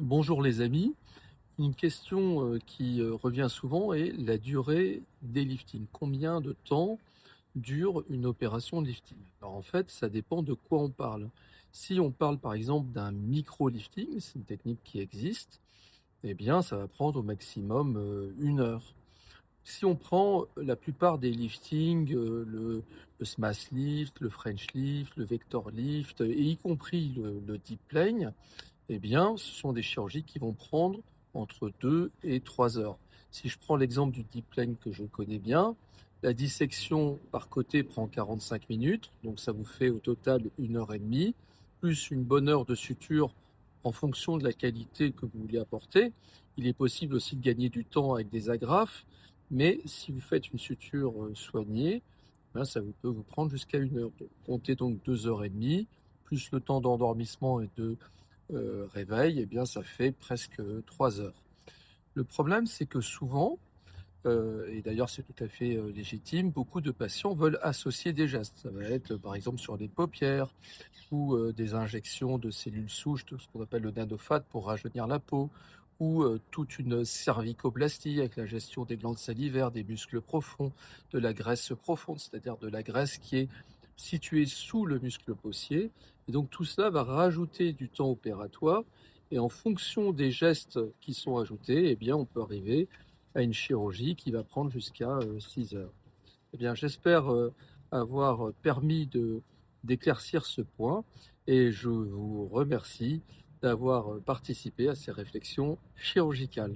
Bonjour les amis, une question qui revient souvent est la durée des liftings. Combien de temps dure une opération de lifting? Alors en fait, ça dépend de quoi on parle. Si on parle par exemple d'un micro-lifting, c'est une technique qui existe, eh bien ça va prendre au maximum 1 heure. Si on prend la plupart des liftings, le smash lift, le French lift, le vector lift, et y compris le deep plane, eh bien, ce sont des chirurgies qui vont prendre entre 2 et 3 heures. Si je prends l'exemple du deep plane que je connais bien, la dissection par côté prend 45 minutes, donc ça vous fait au total 1 heure et demie, plus une bonne heure de suture en fonction de la qualité que vous voulez apporter. Il est possible aussi de gagner du temps avec des agrafes, mais si vous faites une suture soignée, ben, ça peut vous prendre jusqu'à 1 heure. Donc, comptez donc 2 heures et demie, plus le temps d'endormissement et de réveil, eh bien, ça fait presque 3 heures. Le problème, c'est que souvent, et d'ailleurs c'est tout à fait légitime, beaucoup de patients veulent associer des gestes. Ça va être par exemple sur les paupières ou des injections de cellules souches, de ce qu'on appelle le nadophate pour rajeunir la peau, ou toute une cervicoplastie avec la gestion des glandes salivaires, des muscles profonds, de la graisse profonde, c'est-à-dire de la graisse qui est située sous le muscle possier. Et donc tout cela va rajouter du temps opératoire. Et en fonction des gestes qui sont ajoutés, eh bien, on peut arriver à une chirurgie qui va prendre jusqu'à 6 heures. Eh bien, j'espère avoir permis d'éclaircir ce point et je vous remercie d'avoir participé à ces réflexions chirurgicales.